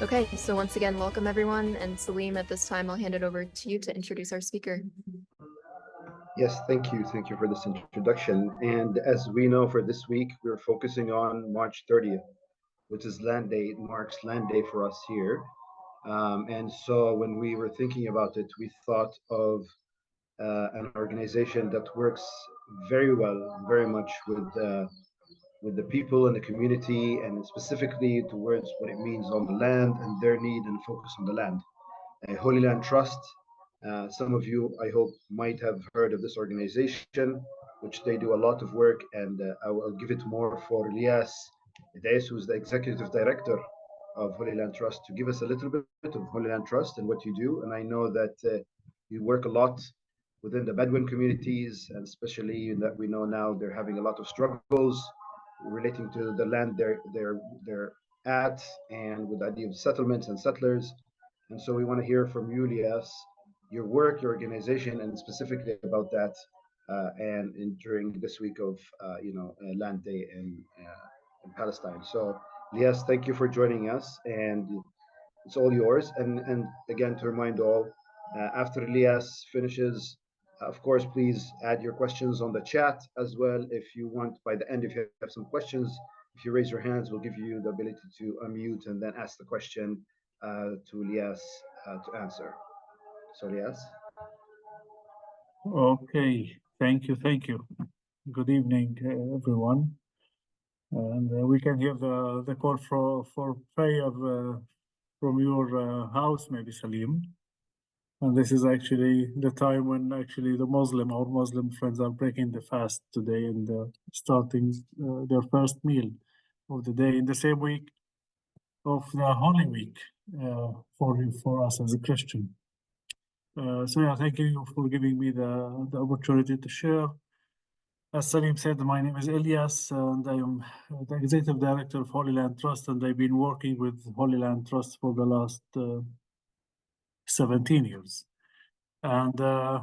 Okay, so once again, welcome everyone. And Salim, at this time, I'll hand it over to you to introduce our speaker. Yes, thank you. Thank you for this introduction. And as we know, for this week, we're focusing on March 30th, which is Land Day. It marks Land Day for us here. And so when we were thinking about it, we thought of an organization that works very well, very much with the people in the community, and specifically towards what it means on the land and their need and focus on the land. Holy Land Trust. Some of you, I hope, might have heard of this organization, which they do a lot of work, and I will give it more for Elias Idais, who's the executive director of Holy Land Trust, to give us a little bit of Holy Land Trust and what you do. And I know that you work a lot within the Bedouin communities, and especially that we know now they're having a lot of struggles relating to the land they're at, and with the idea of settlements and settlers. And so we want to hear from you, Lias, your work, your organization, and specifically about that, during this week of Land Day in Palestine. So, Lias, thank you for joining us, and it's all yours. And again, to remind all, after Lias finishes, of course, please add your questions on the chat as well. If you want, by the end, if you have some questions, if you raise your hands, we'll give you the ability to unmute and then ask the question to Lias to answer. So, Lias. Okay, thank you. Good evening, everyone. And we can hear the call for prayer from your house, maybe Salim. And this is actually the time when actually our Muslim friends are breaking the fast today and starting their first meal of the day in the same week of the Holy Week for us as a Christian. So yeah, thank you for giving me the opportunity to share. As Salim said, my name is Elias, and I am the Executive Director of Holy Land Trust, and I've been working with Holy Land Trust for the last 17 years. And, I'm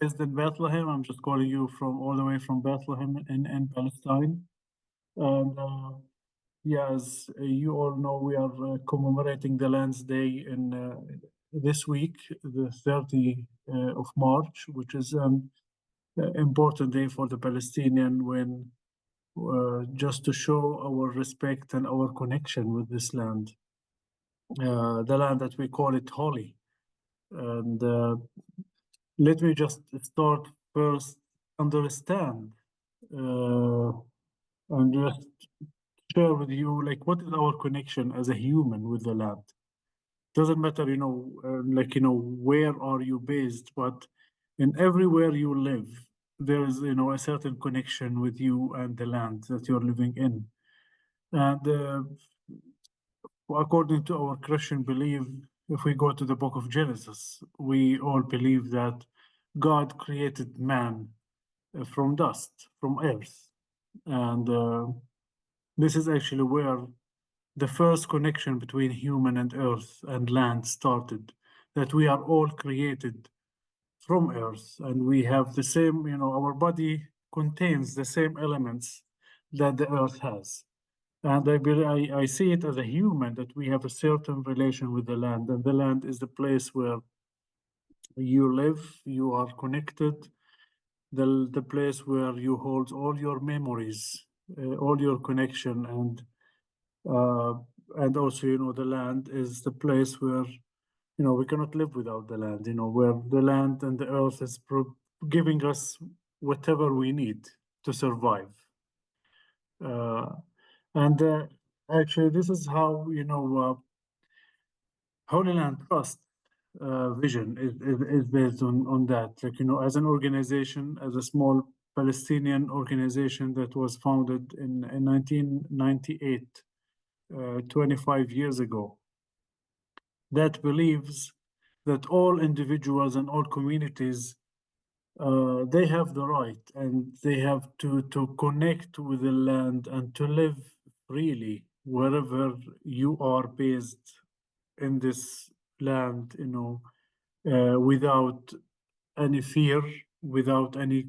based in Bethlehem. I'm just calling you all the way from Bethlehem in Palestine. And as you all know, we are commemorating the Lands Day in this week, the 30th of March, which is an important day for the Palestinian when just to show our respect and our connection with this land, the land that we call it holy. And let me just start first, understand and just share with you, like, what is our connection as a human with the land? Doesn't matter, where are you based, but in everywhere you live, there is, a certain connection with you and the land that you're living in. And according to our Christian belief, if we go to the book of Genesis, we all believe that God created man from dust, from earth. And this is actually where the first connection between human and earth and land started, that we are all created from earth, and we have the same, our body contains the same elements that the earth has. And I see it as a human that we have a certain relation with the land, and the land is the place where you live, you are connected, the place where you hold all your memories, all your connection, and also, the land is the place where, we cannot live without the land, where the land and the earth is giving us whatever we need to survive. And actually, this is how, Holy Land Trust vision is based on that. Like, as an organization, as a small Palestinian organization that was founded in 1998, 25 years ago, that believes that all individuals and all communities, they have the right and they have to connect with the land and to live freely wherever you are based in this land, without any fear, without any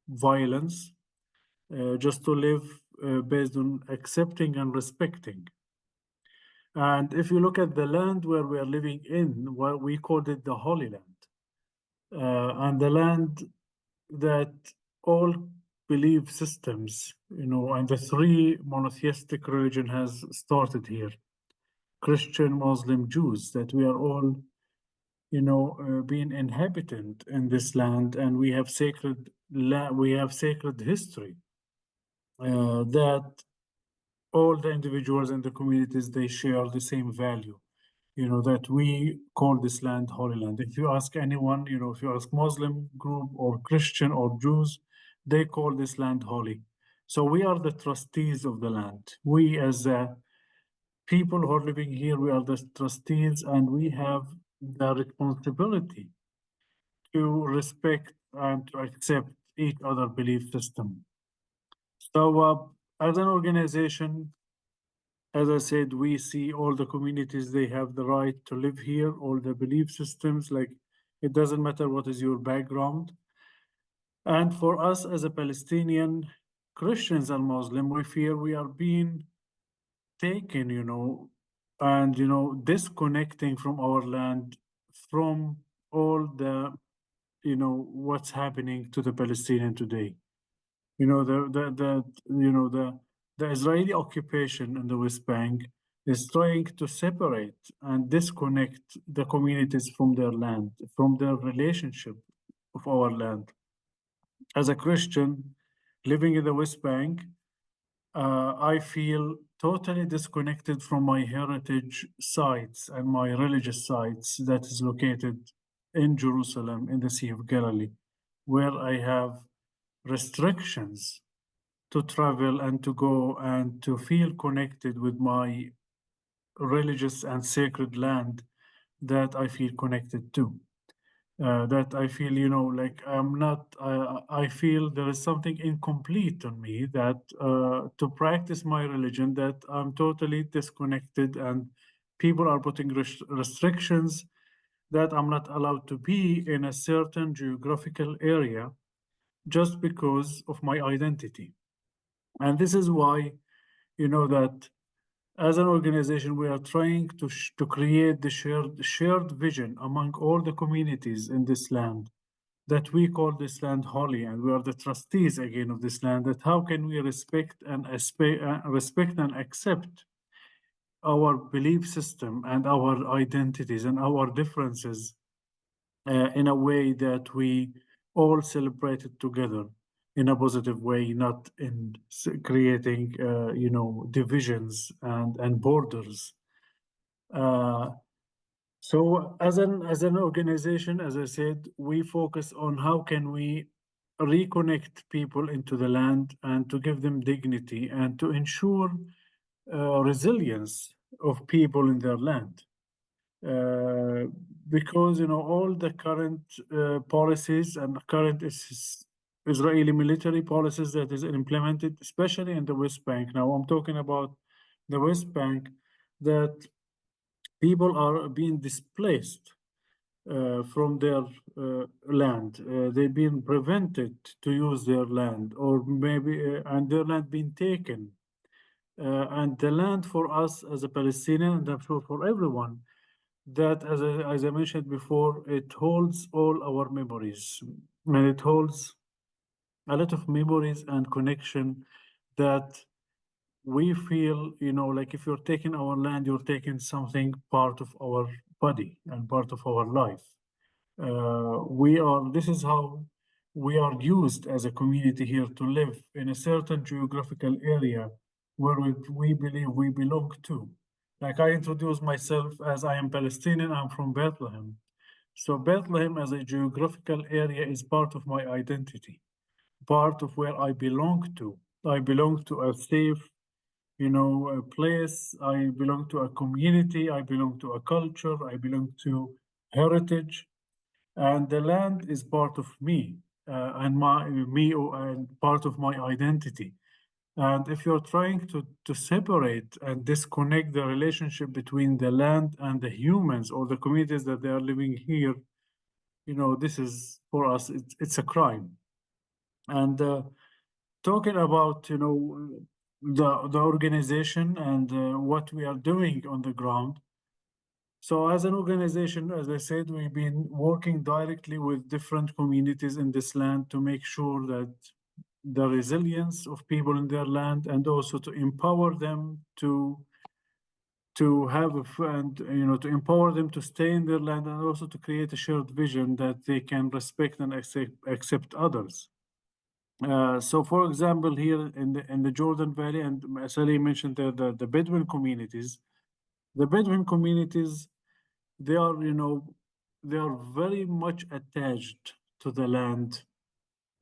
violence, just to live based on accepting and respecting And if you look at the land where we are living in, what we called it the Holy Land, and the land that all belief systems, and the three monotheistic religion has started here: Christian, Muslim, Jews. That we are all, being inhabitant in this land, and we have sacred history that all the individuals and the communities, they share the same value, that we call this land Holy Land. If you ask anyone, if you ask Muslim group or Christian or Jews, they call this land holy. So we are the trustees of the land. We, as people who are living here, we are the trustees, and we have the responsibility to respect and to accept each other belief system. So as an organization, as I said, we see all the communities, they have the right to live here, all the belief systems, like it doesn't matter what is your background. And for us as a Palestinian, Christians and Muslim, we fear we are being taken, and, disconnecting from our land, from all the, what's happening to the Palestinian today. The Israeli occupation in the West Bank is trying to separate and disconnect the communities from their land, from their relationship of our land. As a Christian living in the West Bank, I feel totally disconnected from my heritage sites and my religious sites that is located in Jerusalem, in the Sea of Galilee, where I have restrictions to travel and to go and to feel connected with my religious and sacred land that I feel connected to. That I feel, like I'm not, I feel there is something incomplete on me that to practice my religion, that I'm totally disconnected, and people are putting restrictions that I'm not allowed to be in a certain geographical area just because of my identity. And this is why, that as an organization, we are trying to create the shared vision among all the communities in this land, that we call this land holy, and we are the trustees again of this land. That how can we respect and accept our belief system and our identities and our differences in a way that we all celebrate it together in a positive way, not in creating, divisions and borders. Uh, so as an organization, as I said, we focus on how can we reconnect people into the land and to give them dignity and to ensure resilience of people in their land. Uh, because all the current policies and current Israeli military policies that is implemented, especially in the West Bank. Now I'm talking about the West Bank, that people are being displaced from their land. They've been prevented to use their land, or maybe and their land being taken. And the land for us as a Palestinian, and I'm sure for everyone, that as I mentioned before, it holds all our memories, and it holds a lot of memories and connection that we feel, like if you're taking our land, you're taking something part of our body and part of our life. This is how we are used as a community here to live in a certain geographical area where we believe we belong to. Like I introduce myself as I am Palestinian, I'm from Bethlehem. So Bethlehem as a geographical area is part of my identity, part of where I belong to. I belong to a safe, a place. I belong to a community. I belong to a culture. I belong to heritage, and the land is part of me, and part of my identity. And if you're trying to separate and disconnect the relationship between the land and the humans or the communities that they are living here, this is for us, it's a crime. And talking about, the organization and what we are doing on the ground. So as an organization, as I said, we've been working directly with different communities in this land to make sure that the resilience of people in their land, and also to empower them to have and to empower them to stay in their land, and also to create a shared vision that they can respect and accept others. So, for example, here in the Jordan Valley, and Sally mentioned the Bedouin communities. The Bedouin communities, they are they are very much attached to the land,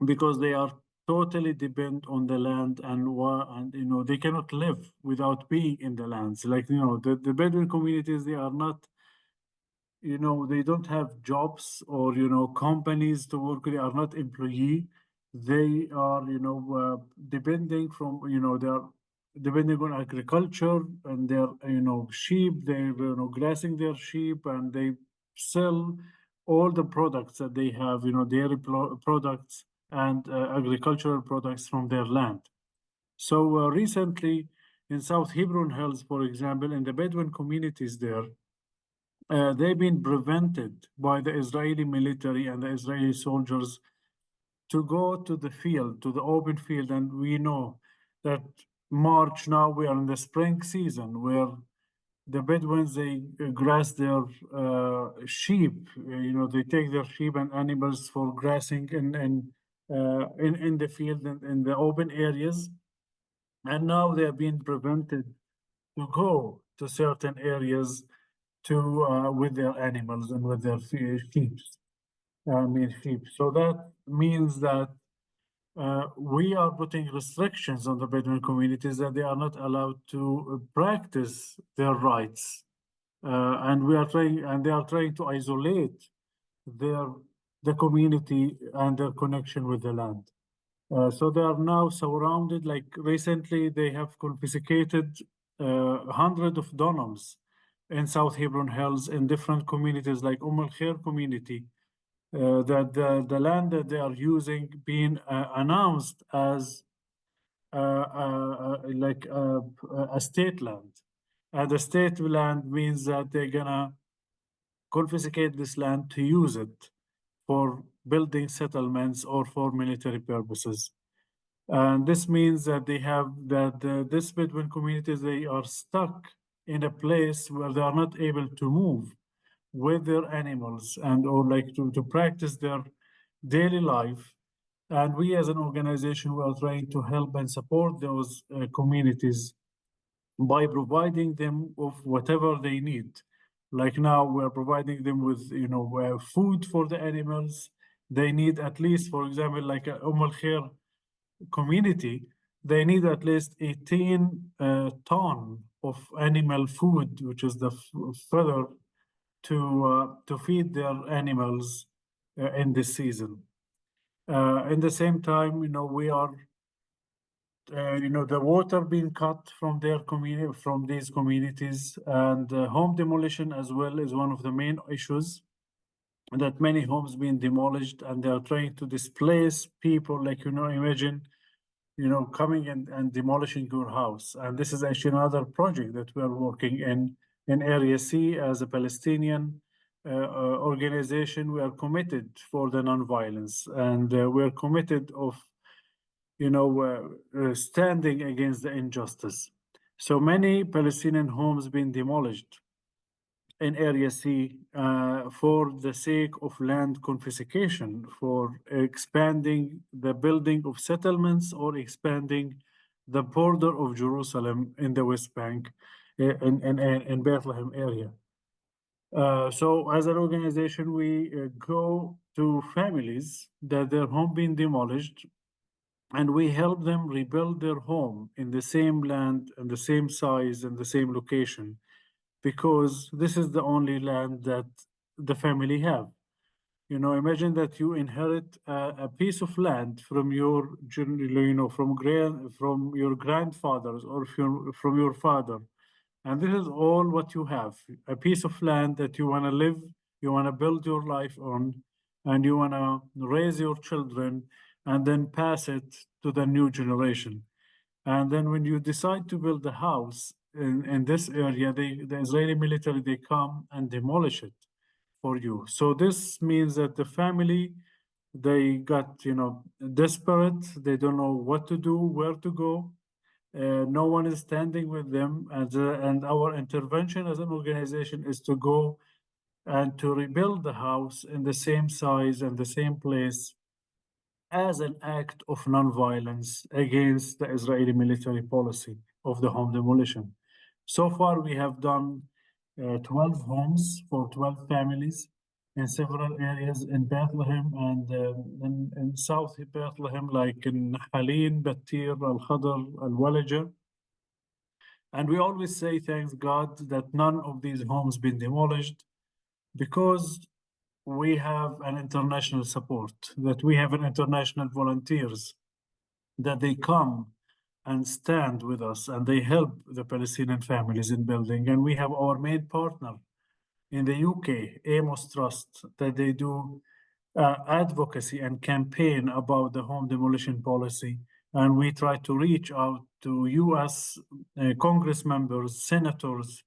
because they are totally depend on the land, and they cannot live without being in the lands. Like the Bedouin communities, they are not, they don't have jobs or companies to work with. They are not employee. They are depending from they are depending on agriculture and their sheep. They grazing their sheep, and they sell all the products that they have, dairy products and agricultural products from their land. So recently in South Hebron Hills, for example, in the Bedouin communities there, they've been prevented by the Israeli military and the Israeli soldiers to go to the field, to the open field. And we know that March now, we are in the spring season where the Bedouins, they grass their sheep. They take their sheep and animals for grazing in the field and in the open areas. And now they are being prevented to go to certain areas to with their animals and with their sheep. Sheep. So that means that we are putting restrictions on the Bedouin communities, that they are not allowed to practice their rights, and they are trying to isolate their the community and their connection with the land. So they are now surrounded. Like recently, they have confiscated hundreds of dunams in South Hebron Hills in different communities, like Al Khair community, that the land that they are using being announced as like a state land. And the state land means that they're gonna confiscate this land to use it for building settlements or for military purposes. And this means that they have that this Bedouin communities, they are stuck in a place where they are not able to move with their animals, and or like to practice their daily life. And we as an organization, we are trying to help and support those communities by providing them with whatever they need. Like now, we're providing them with food for the animals. They need at least, for example, like a Al Khair community, they need at least 18 ton of animal food, which is the fodder to feed their animals in this season. In the same time, we are the water being cut from their community, from these communities, and home demolition as well is one of the main issues, that many homes being demolished, and they are trying to displace people. Like imagine coming and demolishing your house. And this is actually another project that we are working in Area C as a Palestinian organization. We are committed for the nonviolence, and we are committed of standing against the injustice. So many Palestinian homes being demolished in Area C for the sake of land confiscation, for expanding the building of settlements, or expanding the border of Jerusalem in the West Bank, in Bethlehem area. So as an organization, we go to families that their home being demolished, and we help them rebuild their home in the same land and the same size and the same location, because this is the only land that the family have. Imagine that you inherit a piece of land from your, from your grandfathers, or from your father, and this is all what you have: a piece of land that you want to live, you want to build your life on, and you want to raise your children, and then pass it to the new generation. And then when you decide to build a house in this area, the Israeli military, they come and demolish it for you. So this means that the family, they got, desperate. They don't know what to do, where to go. No one is standing with them. And our intervention as an organization is to go and to rebuild the house in the same size and the same place as an act of nonviolence against the Israeli military policy of the home demolition. So far, we have done 12 homes for 12 families in several areas in Bethlehem and in South Bethlehem, like in Halin, Batir, Al Khadr, Al Walaja. And we always say, thanks God, that none of these homes been demolished because we have an international support, that we have an international volunteers, that they come and stand with us and they help the Palestinian families in building. And we have our main partner in the UK, Amos Trust, that they do advocacy and campaign about the home demolition policy. And we try to reach out to US Congress members, senators,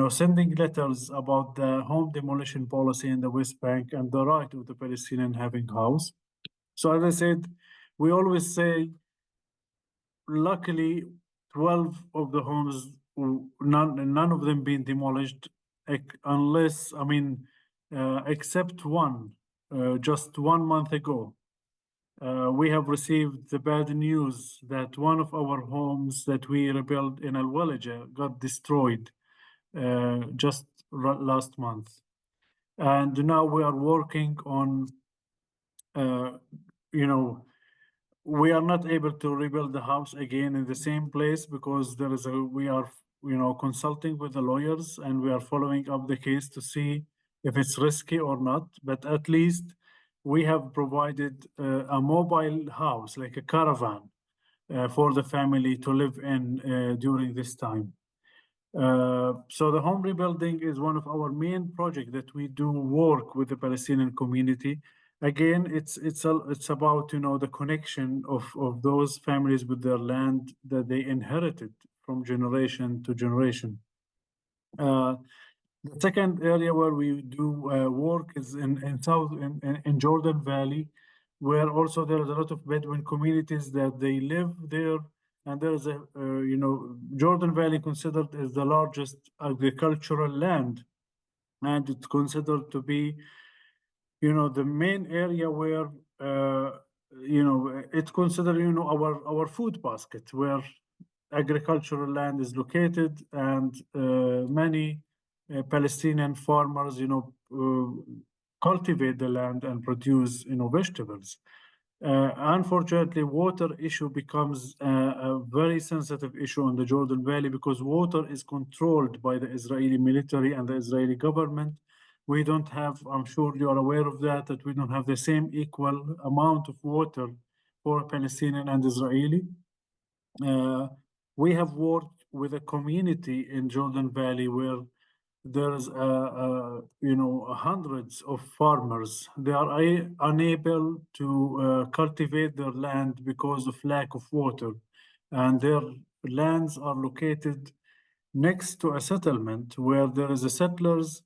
sending letters about the home demolition policy in the West Bank and the right of the Palestinian having house. So as I said, we always say, luckily, 12 of the homes, none of them being demolished, unless, except one, just 1 month ago. We have received the bad news that one of our homes that we rebuilt in Al Walaja got destroyed just last month. And now we are working on, we are not able to rebuild the house again in the same place because we are, consulting with the lawyers and we are following up the case to see if it's risky or not. But at least we have provided a mobile house, like a caravan, for the family to live in during this time. So the home rebuilding is one of our main projects that we do work with the Palestinian community. Again, it's about the connection of those families with their land that they inherited from generation to generation. The second area where we do work is in Jordan Valley, where also there is a lot of Bedouin communities that they live there. And there is Jordan Valley considered as the largest agricultural land, and it's considered to be, the main area where, it's considered, our food basket, where agricultural land is located, and many Palestinian farmers, cultivate the land and produce, vegetables. Unfortunately, water issue becomes a very sensitive issue in the Jordan Valley because water is controlled by the Israeli military and the Israeli government. We don't have, I'm sure you are aware of that we don't have the same equal amount of water for Palestinian and Israeli. We have worked with a community in Jordan Valley where there's hundreds of farmers. They are unable to cultivate their land because of lack of water, and their lands are located next to a settlement where there is a settlers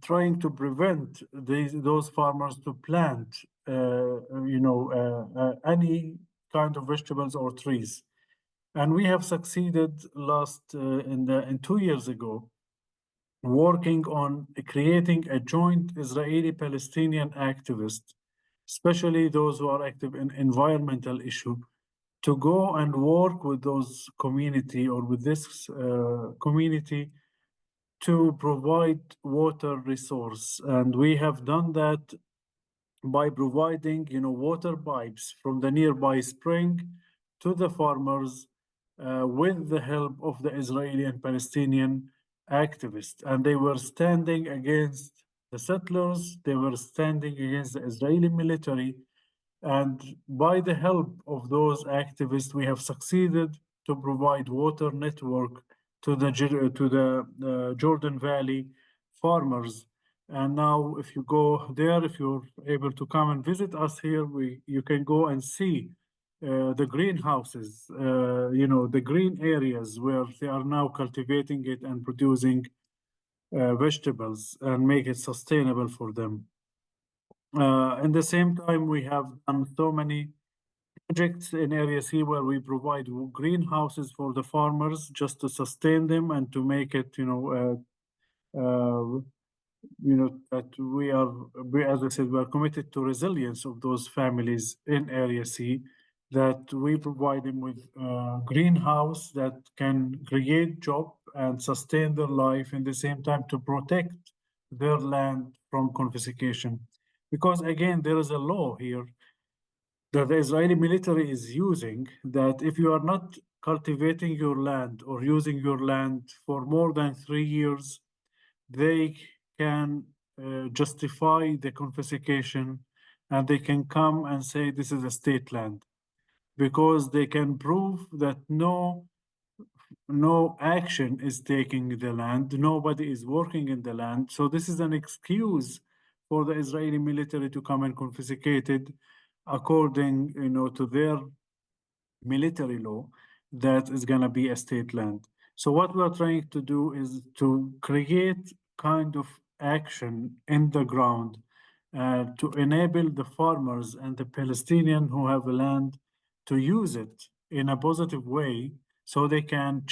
trying to prevent those farmers to plant any kind of vegetables or trees. And we have succeeded in 2 years ago, working on creating a joint Israeli-Palestinian activist, especially those who are active in environmental issue, to go and work with those community or with this community to provide water resource. And we have done that by providing, water pipes from the nearby spring to the farmers with the help of the Israeli and Palestinian activists. And they were standing against the settlers, they were standing against the Israeli military. And by the help of those activists, we have succeeded to provide water network to the Jordan Valley farmers. And now, if you go there, if you're able to come and visit us here, you can go and see the greenhouses, the green areas where they are now cultivating it and producing vegetables and make it sustainable for them. At the same time, we have done so many projects in Area C where we provide greenhouses for the farmers just to sustain them and to make it, that as I said, we are committed to resilience of those families in Area C, that we provide them with greenhouse that can create job and sustain their life in the same time to protect their land from confiscation. Because again, there is a law here that the Israeli military is using, that if you are not cultivating your land or using your land for more than 3 years, they can justify the confiscation and they can come and say this is a state land because they can prove that no action is taking the land, nobody is working in the land. So this is an excuse for the Israeli military to come and confiscate it according, to their military law that is going to be a state land. So what we're trying to do is to create kind of action in the ground to enable the farmers and the Palestinian who have land to use it in a positive way so they can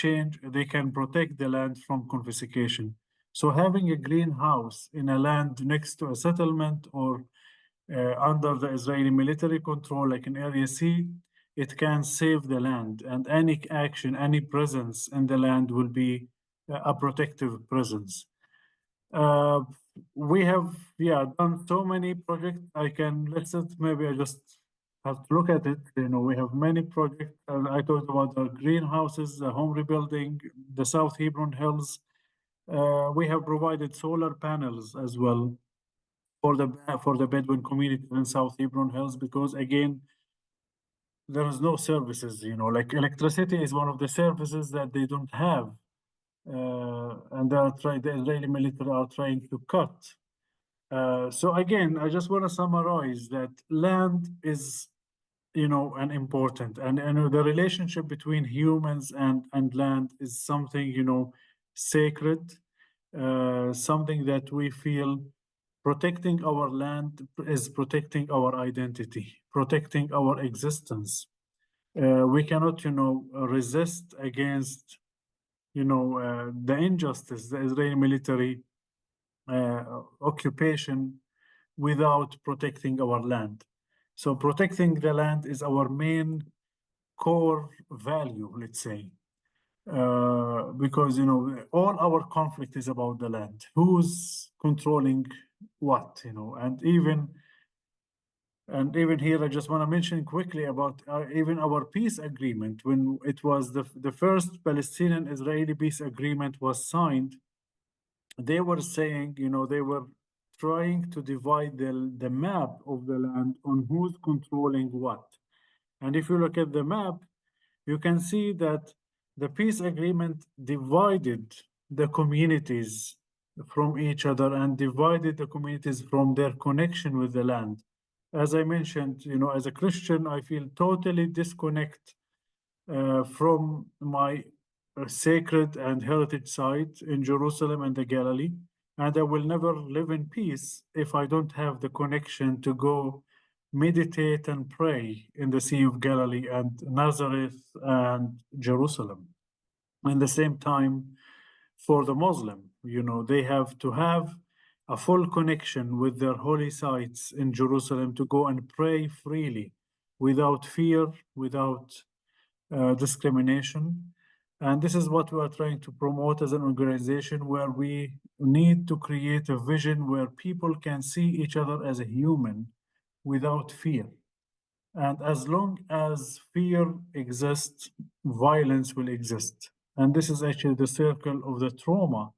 protect the land from confiscation. So having a greenhouse in a land next to a settlement or under the Israeli military control, like in Area C, it can save the land, and any action, any presence in the land will be a protective presence. Uh, we have, done so many projects. Let's say maybe I just have to look at it. We have many projects. I talked about the greenhouses, the home rebuilding, the South Hebron Hills. We have provided solar panels as well for the Bedouin community in South Hebron Hills, because again, there is no services, like electricity is one of the services that they don't have. And the Israeli military are trying to cut. So again, I just want to summarize that land is, an important, and the relationship between humans and land is something, sacred, something that we feel protecting our land is protecting our identity, protecting our existence. We cannot, resist against, the injustice, the Israeli military occupation without protecting our land. So protecting the land is our main core value, let's say. Because all our conflict is about the land, who's controlling what, and even here I just want to mention quickly about even our peace agreement. When it was the first Palestinian Israeli peace agreement was signed, they were saying, they were trying to divide the map of the land on who's controlling what. And if you look at the map, you can see that the peace agreement divided the communities from each other and divided the communities from their connection with the land. As I mentioned, as a Christian, I feel totally disconnect from my sacred and heritage site in Jerusalem and the Galilee. And I will never live in peace if I don't have the connection to go meditate and pray in the Sea of Galilee and Nazareth and Jerusalem. And the same time, for the Muslim, they have to have a full connection with their holy sites in Jerusalem to go and pray freely, without fear, without discrimination. And this is what we are trying to promote as an organization, where we need to create a vision where people can see each other as a human without fear. And as long as fear exists, violence will exist. And this is actually the circle of the trauma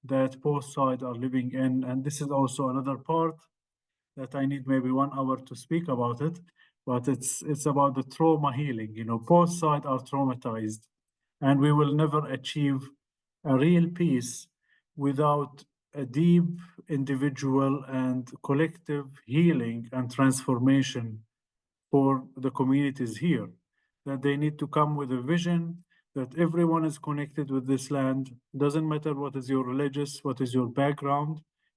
that both sides are living in. And this is also another part that I need maybe 1 hour to speak about it, but it's about the trauma healing. Both sides are traumatized, and we will never achieve a real peace without a deep individual and collective healing and transformation for the communities here, that they need to come with a vision that everyone is connected with this land. Doesn't matter what is your religious, what is your background.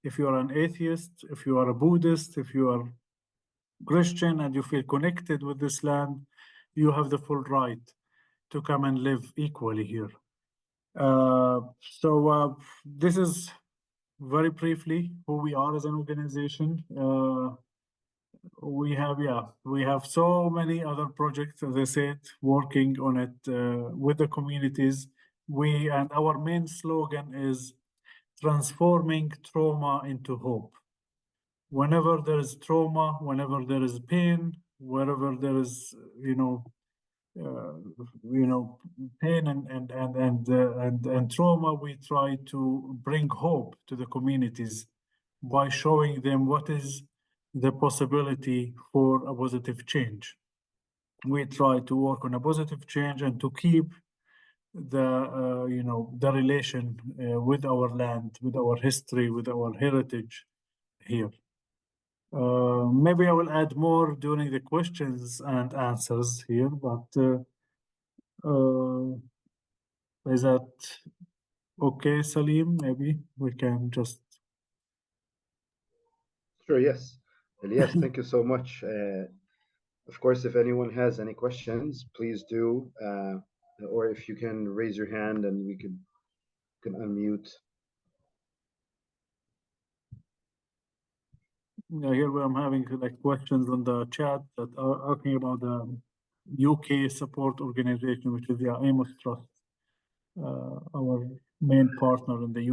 If you are an atheist, if you are a Buddhist, if you are Christian and you feel connected with this land, you have the full right to come and live equally here. So this is very briefly who we are as an organization. We have so many other projects, as I said, working on it with the communities. And our main slogan is transforming trauma into hope. Whenever there is trauma, whenever there is pain, wherever there is, pain and trauma, we try to bring hope to the communities by showing them what is the possibility for a positive change. We try to work on a positive change and to keep the relation with our land, with our history, with our heritage here. Maybe I will add more during the questions and answers here, but is that okay, Salim? Maybe we can just. Sure, yes. Elias, thank you so much. Of course, if anyone has any questions, please do. Or if you can raise your hand and we can unmute. Yeah, here I'm having like questions on the chat that are asking about the UK support organization, which is Amos Trust, our main partner in the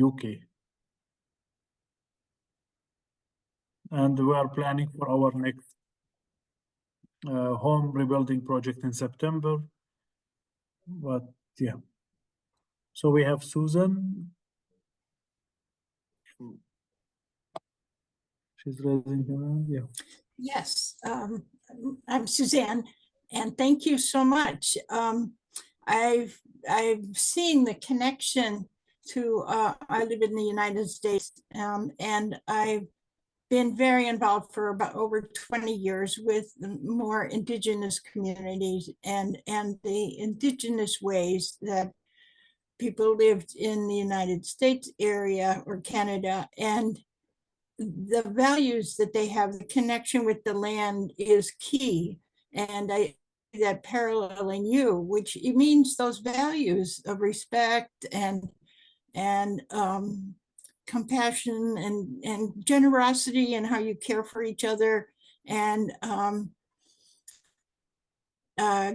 UK. And we are planning for our next home rebuilding project in September. But yeah. So we have Susan. She's raising her hand. Yeah. Yes, I'm Suzanne, and thank you so much. I've seen the connection to, I live in the United States, and I've been very involved for about over 20 years with the more indigenous communities and the indigenous ways that people lived in the United States area or Canada, and the values that they have, the connection with the land is key. And I that paralleling you, which it means those values of respect and compassion and generosity and how you care for each other, and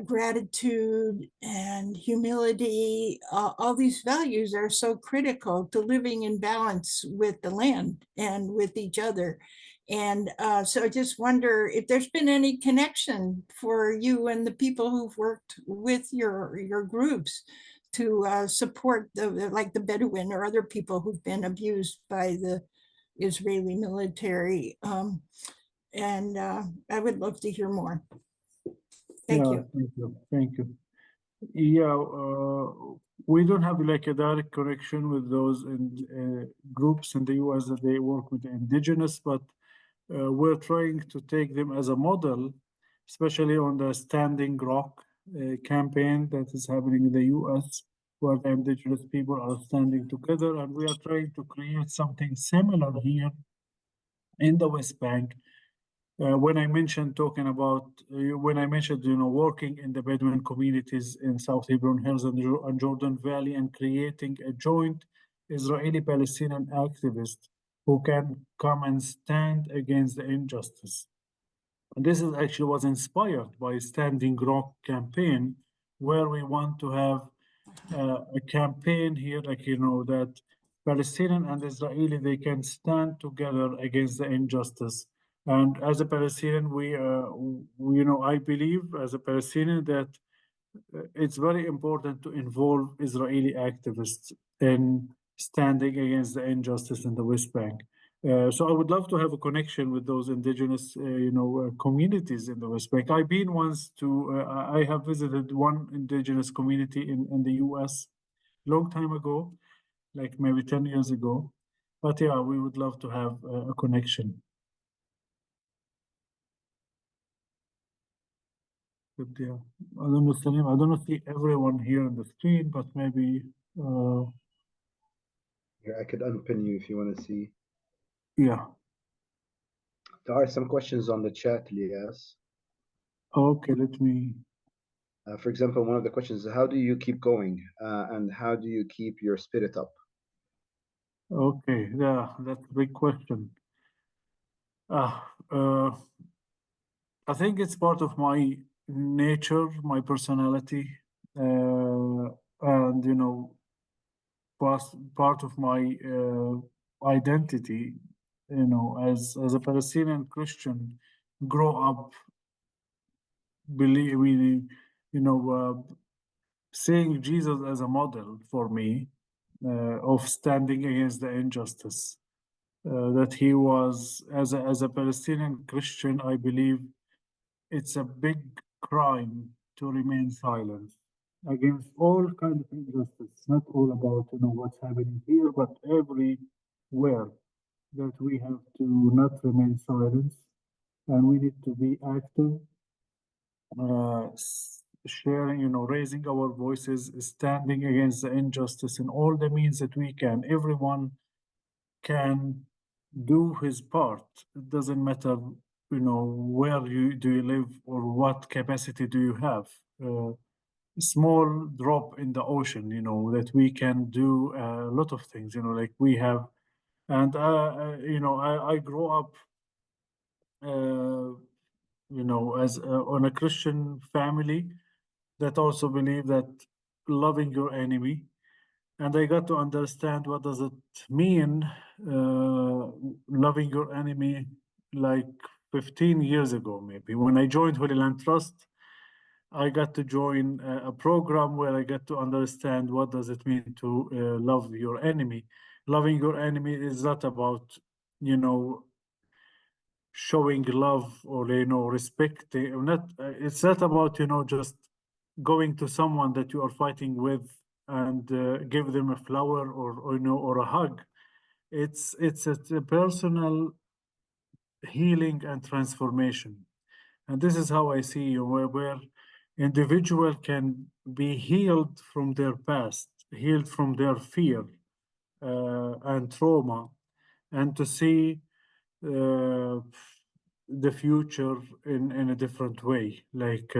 gratitude and humility. All these values are so critical to living in balance with the land and with each other. And so I just wonder if there's been any connection for you and the people who've worked with your groups to support like the Bedouin or other people who've been abused by the Israeli military. And I would love to hear more. Thank you. Thank you. Yeah, we don't have like a direct connection with those groups in the US that they work with the indigenous, but we're trying to take them as a model, especially on the Standing Rock campaign that is happening in the US, where the indigenous people are standing together, and we are trying to create something similar here in the West Bank. When I mentioned working in the Bedouin communities in South Hebron Hills and Jordan Valley and creating a joint Israeli-Palestinian activist who can come and stand against the injustice. And this actually was inspired by Standing Rock campaign, where we want to have a campaign here, that Palestinian and Israeli, they can stand together against the injustice. And as a Palestinian, I believe as a Palestinian that it's very important to involve Israeli activists in standing against the injustice in the West Bank. So I would love to have a connection with those indigenous, communities in the West Bank. I've been once I have visited one indigenous community in the US long time ago, like maybe 10 years ago. But yeah, we would love to have a connection. Good, yeah. I don't know, Salim, I don't see everyone here on the screen, but maybe, Here, I could unpin you if you want to see. yeah. There are some questions on the chat, Lias. Okay, let me. For example, one of the questions is how do you keep going and how do you keep your spirit up? Okay, yeah, that's a big question. Uh, I think it's part of my nature, my personality, and part of my identity. As a Palestinian Christian, grow up believing, seeing Jesus as a model for me of standing against the injustice. That he was, as a Palestinian Christian, I believe it's a big crime to remain silent against all kind of injustice. It's not all about what's happening here, but everywhere that we have to not remain silent, and we need to be active, sharing, raising our voices, standing against the injustice in all the means that we can. Everyone can do his part. It doesn't matter, where you live or what capacity do you have. A small drop in the ocean, that we can do a lot of things, like we have. And, I grew up, as on a Christian family that also believe that loving your enemy. And I got to understand what does it mean, loving your enemy, like 15 years ago, maybe. When I joined Holy Land Trust, I got to join a program where I got to understand what does it mean to love your enemy. Loving your enemy is not about, showing love or, respecting. Not, it's not about, just going to someone that you are fighting with and give them a flower or a hug. It's a personal healing and transformation, and this is how I see you, where individual can be healed from their past, healed from their fear and trauma, and to see uh, the future in a different way, like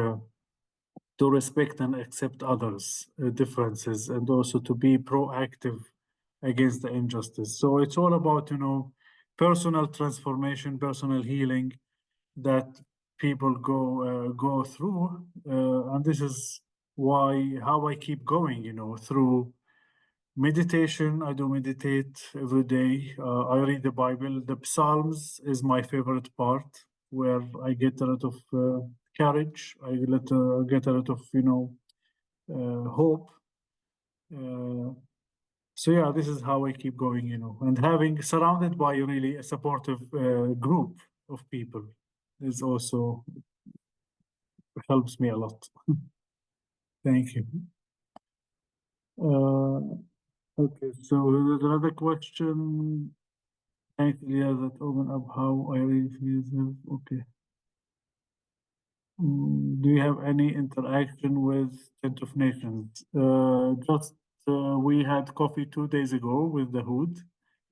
to respect and accept others' differences, and also to be proactive against the injustice. So it's all about, personal transformation, personal healing that people go through, and this is how I keep going, through meditation. I do meditate every day. I read the Bible. The Psalms is my favorite part, where I get a lot of courage. I get a lot of hope. So yeah, this is how I keep going, and having surrounded by really a supportive group of people is also helps me a lot. Thank you. Okay, so another question. Thank you, yeah, that open up how I really feel. Okay. Do you have any interaction with Tent of Nations? Just we had coffee 2 days ago with the Hood.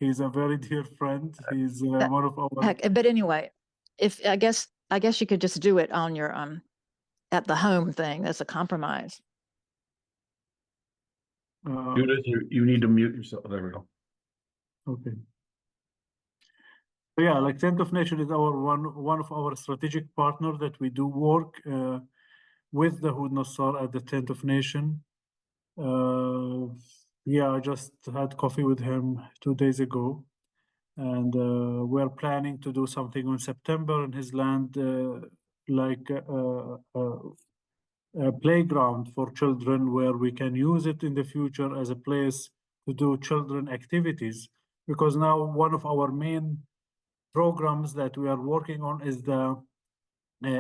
He's a very dear friend. He's one of our. Heck, but anyway, if I guess you could just do it on your at the home thing. That's a compromise. Judith, you need to mute yourself. There we go. Okay. So yeah, like Tent of Nation is our one of our strategic partner that we do work with the Hood Nassar at the Tent of Nation. Yeah, I just had coffee with him 2 days ago, and we're planning to do something in September in his land, like a playground for children, where we can use it in the future as a place to do children activities. Because now one of our main programs that we are working on is the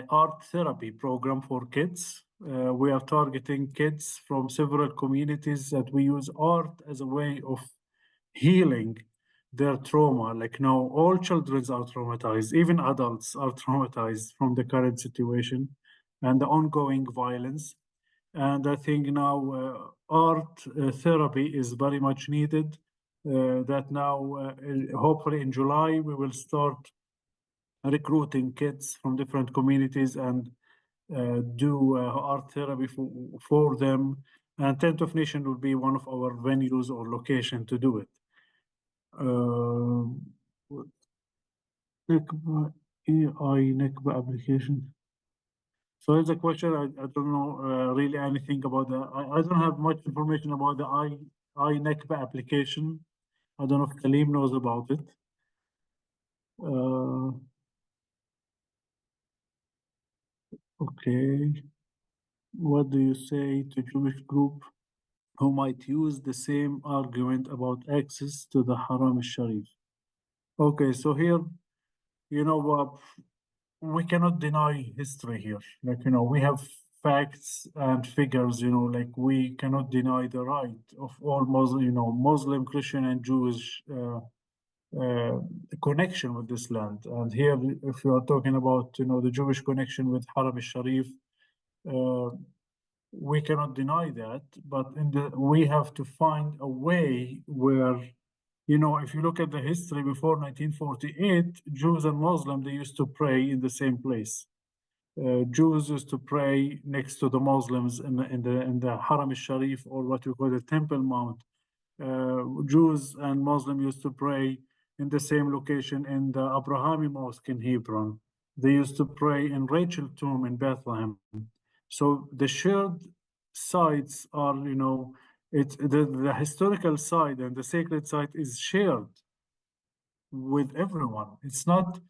art therapy program for kids. We are targeting kids from several communities that we use art as a way of healing their trauma. Like now, all children are traumatized, even adults are traumatized from the current situation. and the ongoing violence. And I think now art therapy is very much needed. That now, hopefully in July, we will start recruiting kids from different communities and do art therapy for them. And Tent of Nation will be one of our venues or location to do it. NECBA, AI NECBA application. So it's a question, I don't know really anything about the, I don't have much information about the AI NECBA application. I don't know if Kaleem knows about it. Okay. What do you say to Jewish group who might use the same argument about access to the Haram al-Sharif? Okay, so here, you know, we cannot deny history here. Like, you know, we have facts and figures, you know, like we cannot deny the right of all Muslim, you know, Muslim, Christian, and Jewish connection with this land. And here, if you are talking about, you know, the Jewish connection with Haram al-Sharif, we cannot deny that, but we have to find a way where, you know, if you look at the history before 1948, Jews and Muslims, they used to pray in the same place. Jews used to pray next to the Muslims in the Haram al-Sharif, or what you call the Temple Mount. Jews and Muslims used to pray in the same location in the Abrahami Mosque in Hebron. They used to pray in Rachel Tomb in Bethlehem. So the shared sites are, you know, it's the historical side and the sacred site is shared with everyone. It's not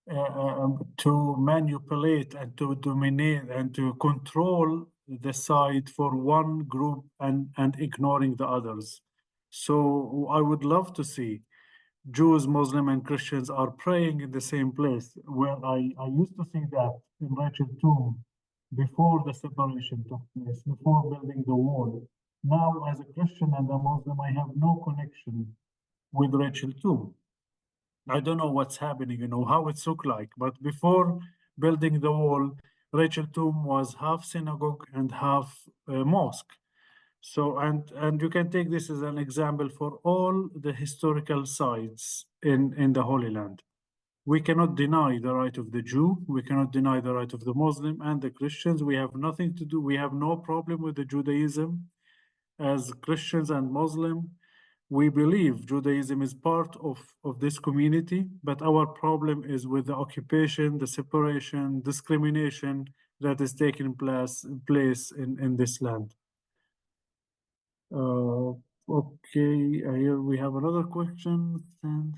to manipulate and to dominate and to control the site for one group and ignoring the others. So I would love to see Jews, Muslim, and Christians are praying in the same place. Where I used to see that in Rachel Tomb before the separation took place, before building the wall. Now, as a Christian and a Muslim, I have no connection with Rachel Tomb. I don't know what's happening, you know, how it's look like. But before building the wall, Rachel Tomb was half synagogue and half mosque. So, and you can take this as an example for all the historical sites in the Holy Land. We cannot deny the right of the Jew. We cannot deny the right of the Muslim and the Christians. We have nothing to do. We have no problem with the Judaism. As Christians and Muslim, we believe Judaism is part of this community, but our problem is with the occupation, the separation, discrimination that is taking place in this land. Okay, here we have another question. And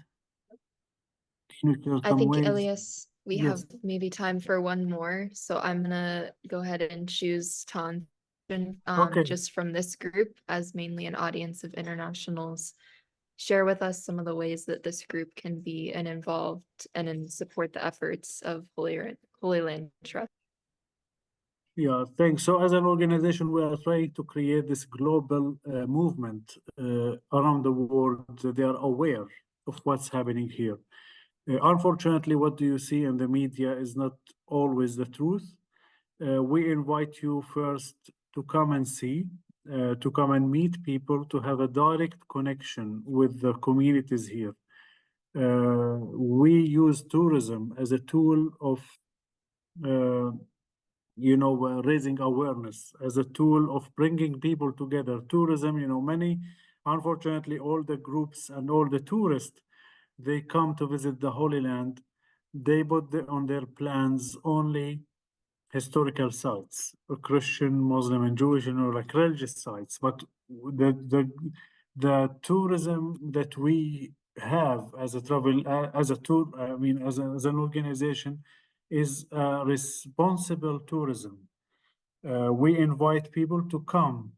I think, Elias, we Yes. have maybe time for one more, so I'm gonna go ahead and choose Tan, Okay. just from this group as mainly an audience of internationals. Share with us some of the ways that this group can be involved and support the efforts of Holy Land Trust. Yeah, thanks. So as an organization, we are trying to create this global movement around the world that they are aware of what's happening here. Unfortunately, what do you see in the media is not always the truth. We invite you first to come and see, to come and meet people, to have a direct connection with the communities here. We use tourism as a tool of raising awareness, as a tool of bringing people together. Tourism, you know, unfortunately, all the groups and all the tourists, they come to visit the Holy Land. They put on their plans only historical sites, Christian, Muslim, and Jewish, you know, like religious sites. But the tourism that we have as a as an organization is responsible tourism. We invite people to come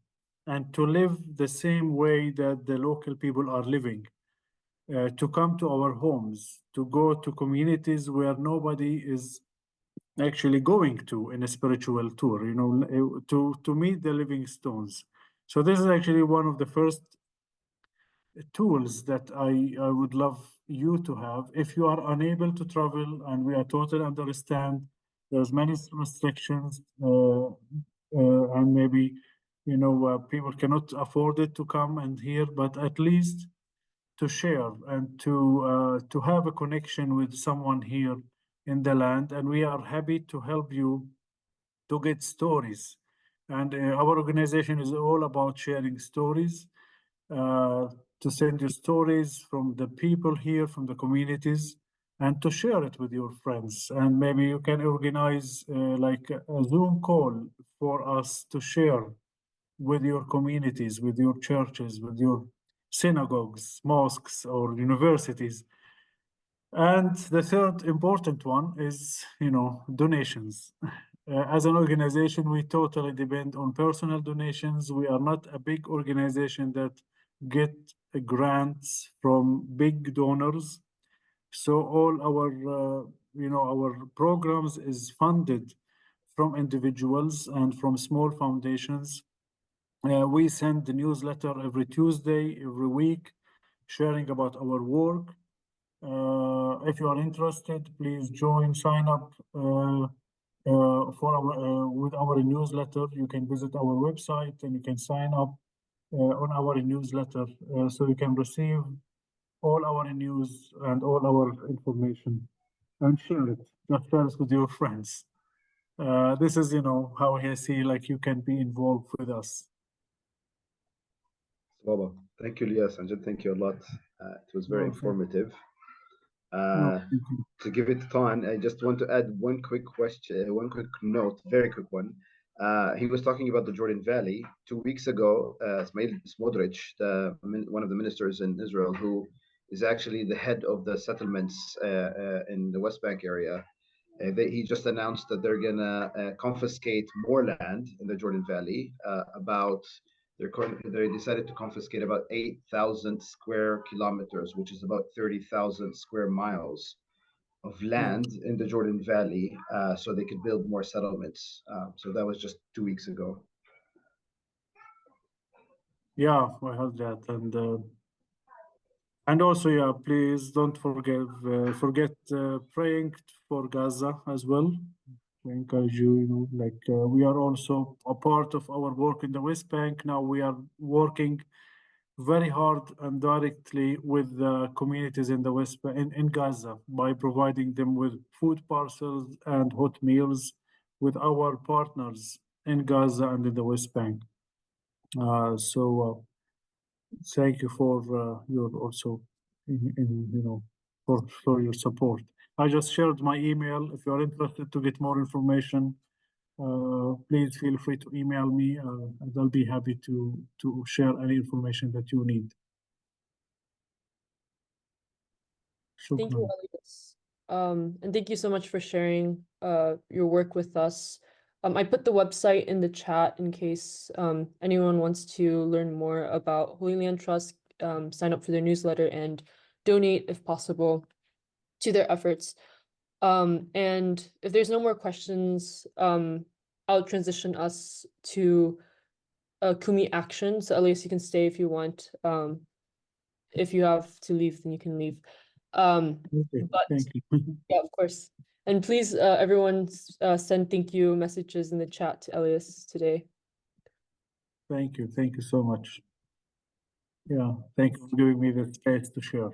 and to live the same way that the local people are living, to come to our homes, to go to communities where nobody is actually going to in a spiritual tour, you know, to meet the living stones. So this is actually one of the first tools that I would love you to have. If you are unable to travel, and we are totally understand, There's many restrictions, and maybe, people cannot afford it to come and hear, but at least to share and to have a connection with someone here in the land. And we are happy to help you to get stories. And our organization is all about sharing stories, to send you stories from the people here, from the communities, and to share it with your friends. And maybe you can organize like a Zoom call for us to share with your communities, with your churches, with your synagogues, mosques, or universities. And the third important one is, donations. As an organization, we totally depend on personal donations. We are not a big organization that get grants from big donors. So all our programs is funded from individuals and from small foundations. We send the newsletter every Tuesday, every week, sharing about our work. If you are interested, please sign up for our with our newsletter. You can visit our website and you can sign up on our newsletter, so you can receive all our news and all our information and share it. Just share it with your friends. This is, how I see like you can be involved with us. Well, thank you, Elias, and thank you a lot. It was very No, thank- informative. no, thank you. To give it time, I just want to add one quick question, one quick note, very quick one. He was talking about the Jordan Valley. 2 weeks ago, Smotrich, one of the ministers in Israel, who is actually the head of the settlements in the West Bank area, he just announced that they're gonna confiscate more land in the Jordan Valley. They decided to confiscate about 8,000 square kilometers, which is about 30,000 square miles of land in the Jordan Valley, so they could build more settlements. So that was just 2 weeks ago. Yeah, I heard that, and also, yeah, please don't forget praying for Gaza as well. We encourage you, we are also a part of our work in the West Bank. Now we are working very hard and directly with the communities in the West Bank, in Gaza, by providing them with food parcels and hot meals with our partners in Gaza and in the West Bank. So thank you for your also, for your support. I just shared my email. If you are interested to get more information, please feel free to email me, and I'll be happy to share any information that you need. Thank you, Shukran. Elias. And thank you so much for sharing your work with us. I put the website in the chat in case anyone wants to learn more about Holy Land Trust, sign up for their newsletter and donate if possible to their efforts. And if there's no more questions, I'll transition us to Kumi action. So Elias, you can stay if you want. If you have to leave, then you can leave. Okay, But thank you. yeah, of course. And please, everyone, send thank you messages in the chat to Elias today. Thank you so much. Yeah, thank you for giving me the space to share.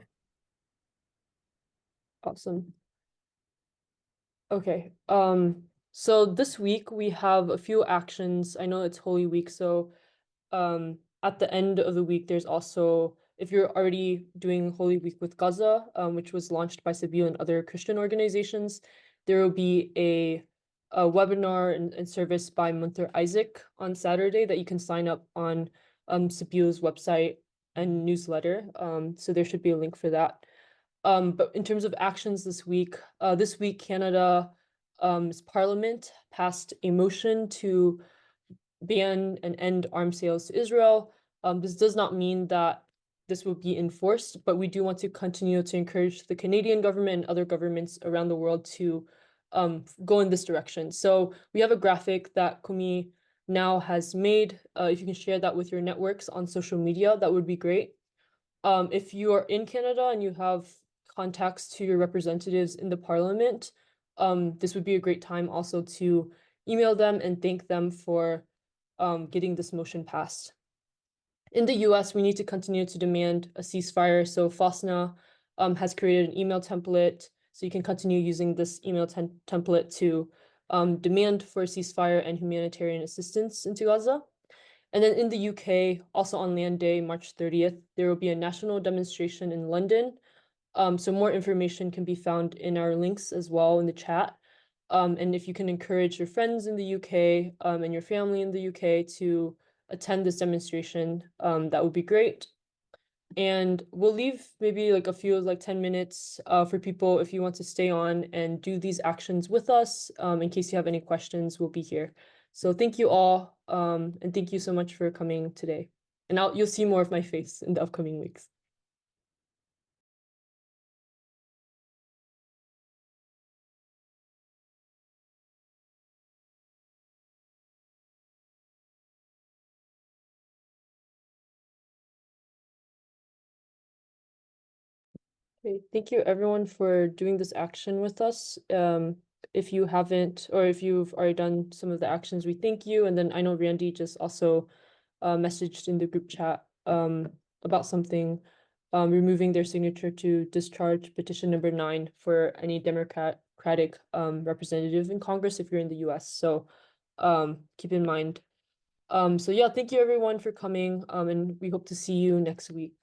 Awesome. Okay. So this week we have a few actions. I know it's Holy Week, so at the end of the week, there's also, if you're already doing Holy Week with Gaza, which was launched by Sabeel and other Christian organizations, there will be a webinar and service by Munter Isaac on Saturday that you can sign up on Sabeel's website and newsletter. So there should be a link for that. But in terms of actions this week Canada's Parliament passed a motion to ban and end arms sales to Israel. This does not mean that this will be enforced, but we do want to continue to encourage the Canadian government and other governments around the world to go in this direction. So we have a graphic that Kumi now has made. If you can share that with your networks on social media, that would be great. If you are in Canada and you have contacts to your representatives in the Parliament, this would be a great time also to email them and thank them for getting this motion passed. In the US, we need to continue to demand a ceasefire. So FOSNA has created an email template. So you can continue using this email template to demand for a ceasefire and humanitarian assistance into Gaza. And then in the UK, also on Land Day, March 30th, there will be a national demonstration in London. So more information can be found in our links as well in the chat. And if you can encourage your friends in the UK and your family in the UK to attend this demonstration, that would be great. And we'll leave maybe like a few, like 10 minutes for people if you want to stay on and do these actions with us. In case you have any questions, we'll be here. So thank you all, and thank you so much for coming today. And you'll see more of my face in the upcoming weeks. Okay, thank you everyone for doing this action with us. If you haven't, or if you've already done some of the actions, we thank you. And then I know Randy just also messaged in the group chat about something, removing their signature to discharge petition number 9 for any Democratic representative in Congress if you're in the US. So keep in mind. So yeah, thank you everyone for coming, and we hope to see you next week.